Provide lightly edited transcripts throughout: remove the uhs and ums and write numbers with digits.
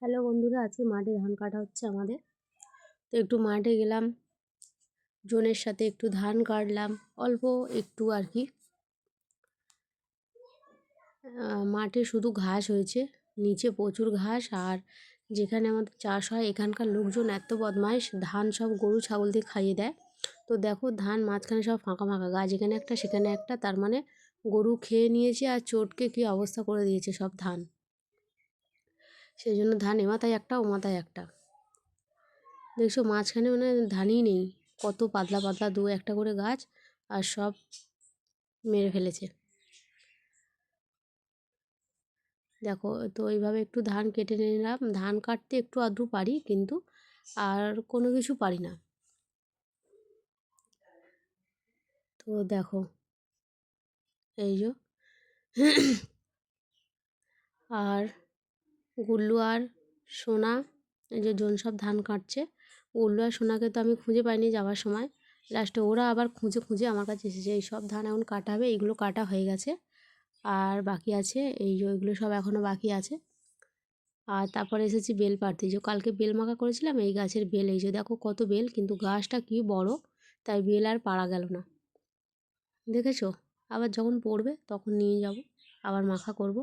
Hello বন্ধুরা, আজকে মাঠে ধান কাটা হচ্ছে আমাদের। তো একটু মাঠে গেলাম, জনের সাথে একটু ধান কাটলাম, অল্প একটু আর কি। মাঠে শুধু ঘাস হয়েছে, নিচে প্রচুর ঘাস। আর যেখানে আমাদের চাষ হয় এখানকার লোকজন এত বদমাইশ, ধান সব গরু ছাগল দিয়ে খাইয়ে দেয়। তো দেখো ধান মাঝখানে সব ফাঁকা ফাঁকা গাছ, এখানে একটা সেখানে একটা, তার মানে গরু খেয়ে নিয়েছে আর চটকে কী অবস্থা করে দিয়েছে সব ধান। সেই জন্য ধান এ মাথায় একটা ও মাথায় একটা, দেখছো মাঝখানে মানে ধানই নেই, কত পাতলা পাতলা দু একটা করে গাছ, আর সব মেরে ফেলেছে। দেখো তো এইভাবে একটু ধান কেটে নিলাম। ধান কাটতে একটু আধটু পারি, কিন্তু আর কোনো কিছু পারি না। তো দেখো এই যে আর গুল্লু আর সোনা, এই যে জন সব ধান কাটছে। গুল্লু আর সোনাকে তো আমি খুঁজে পাইনি যাওয়ার সময়, লাস্টে ওরা আবার খুঁজে খুঁজে আমার কাছে এসেছে। এই সব ধান এখন কাটা হবে, এইগুলো কাটা হয়ে গেছে আর বাকি আছে, এই যে ওইগুলো সব এখনও বাকি আছে। আর তারপরে এসেছি বেল পাড়তে। যে কালকে বেল মাখা করেছিলাম, এই গাছের বেল, এই যে দেখো কত বেল, কিন্তু গাছটা কি বড়, তাই বেল আর পাড়া গেল না, দেখেছো। আবার যখন পড়বে তখন নিয়ে যাব, আবার মাখা করব।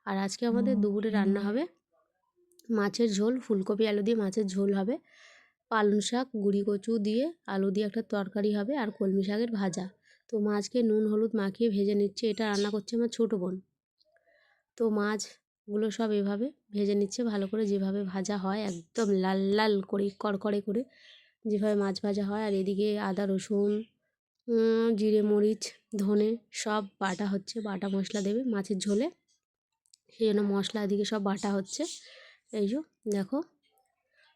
আর আজকে আমাদের দুপুরে রান্না হবে মাছের ঝোল, ফুলকপি আলু দিয়ে মাছের ঝোল হবে, পালং শাক গুঁড়ি কচু দিয়ে আলু দিয়ে একটা তরকারি হবে, আর কলমি শাকের ভাজা। তো মাছকে নুন হলুদ মাখিয়ে ভেজে নিচ্ছে, এটা রান্না করছে আমার ছোটো বোন। তো মাছগুলো সব এভাবে ভেজে নিচ্ছে ভালো করে, যেভাবে ভাজা হয় একদম লাল লাল করে কড়কড়ে করে, যেভাবে মাছ ভাজা হয়। আর এদিকে আদা রসুন জিরে মরিচ ধনে সব বাটা হচ্ছে, বাটা মশলা দেবে মাছের ঝোলে, সেই জন্য মশলা এদিকে সব বাটা হচ্ছে। এই যে দেখো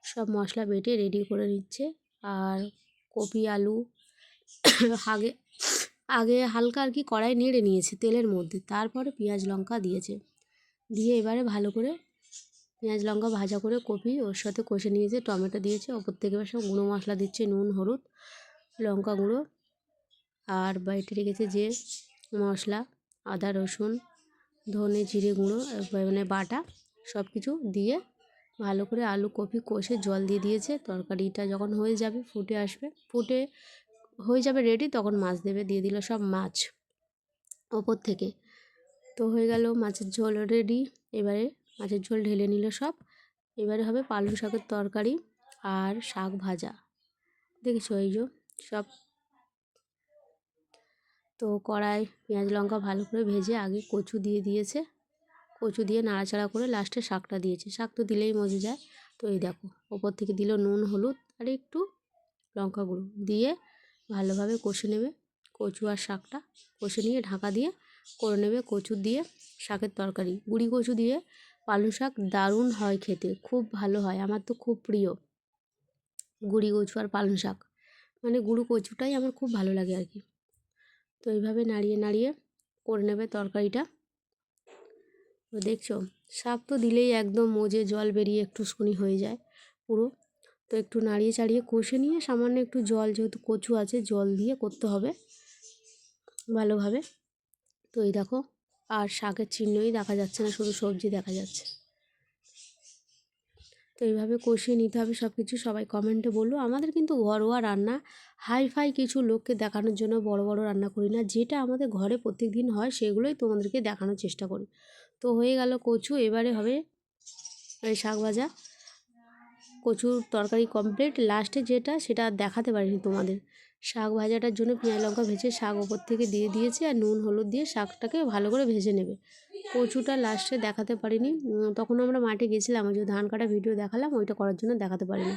সব মশলা বেটে রেডি করে নিচ্ছে। আর কপি আলু আগে আগে হালকা আর কি কড়াই নেড়ে নিয়েছে তেলের মধ্যে, তারপরে পেঁয়াজ লঙ্কা দিয়েছে, দিয়ে এবারে ভালো করে পেঁয়াজ লঙ্কা ভাজা করে কপি ওর সাথে কষে নিয়েছে, টমেটো দিয়েছে, ওপর থেকে এবার সব গুঁড়ো মশলা দিচ্ছে, নুন হলুদ লঙ্কা গুঁড়ো, আর বেটে রেখেছে যে মশলা আদা রসুন ধনে জিরে গুঁড়ো মানে বাটা, সব কিছু দিয়ে ভালো করে আলু কপি কষে জল দিয়ে দিয়েছে। তরকারিটা যখন হয়ে যাবে ফুটে আসবে, ফুটে হয়ে যাবে রেডি, তখন মাছ দেবে, দিয়ে দিল সব মাছ ওপর থেকে। তো হয়ে গেল মাছের ঝোল রেডি। এবারে মাছের ঝোল ঢেলে নিল সব। এবারে হবে পালং শাকের তরকারি আর শাক ভাজা, দেখেছো এই যে সব। তো কড়াই পেঁয়াজ লঙ্কা ভালো করে ভেজে আগে কচু দিয়ে দিয়েছে, কচু দিয়ে নাড়াচাড়া করে লাস্টে শাকটা দিয়েছে, শাক তো দিলেই মজে যায়। তো এই দেখো ওপর থেকে দিল নুন হলুদ আর একটু লঙ্কা গুঁড়ো দিয়ে ভালোভাবে কষে নেবে, কচু আর শাকটা কষে নিয়ে ঢাকা দিয়ে করে নেবে কচু দিয়ে শাকের তরকারি। গুঁড়ি কচু দিয়ে পালং শাক দারুণ হয় খেতে, খুব ভালো হয়, আমার তো খুব প্রিয় গুঁড়ি কচু আর পালং শাক, মানে গুঁড়ো কচুটাই আমার খুব ভালো লাগে আর কি। তো এইভাবে নাড়িয়ে নাড়িয়ে করে নেবে তরকারিটা। তো দেখছো শাক তো দিলেই একদম মজে জল বেরিয়ে একটুখানি হয়ে যায় পুরো। তো একটু নাড়িয়ে চাড়িয়ে কষে নিয়ে সামান্য একটু জল, যেহেতু কচু আছে জল দিয়ে করতে হবে ভালোভাবে। তো এই দেখো আর শাকের চিহ্নই দেখা যাচ্ছে না, শুধু সবজি দেখা যাচ্ছে। তো এইভাবে কষিয়ে নিতে হবে সব কিছু। সবাই কমেন্টে বললো, আমাদের কিন্তু ঘরোয়া রান্না, হাই ফাই কিছু লোককে দেখানোর জন্য বড় বড় রান্না করি না, যেটা আমাদের ঘরে প্রত্যেক দিন হয় সেগুলোই তোমাদেরকে দেখানোর চেষ্টা করি। তো হয়ে গেল কচু, এবারে হবে এই শাক ভাজা, কচুর তরকারি কমপ্লিট। লাস্টে যেটা সেটা আর দেখাতে পারিনি তোমাদের, শাক ভাজাটার জন্য পেঁয়াজ লঙ্কা ভেজে শাক ওপর থেকে দিয়ে দিয়েছি, আর নুন হলুদ দিয়ে শাকটাকে ভালো করে ভেজে নেবে। কচুটা লাস্টে দেখাতে পারিনি, তখন আমরা মাঠে গেছিলাম, ওই যে ধান কাটা ভিডিও দেখালাম ওইটা করার জন্য দেখাতে পারিনি।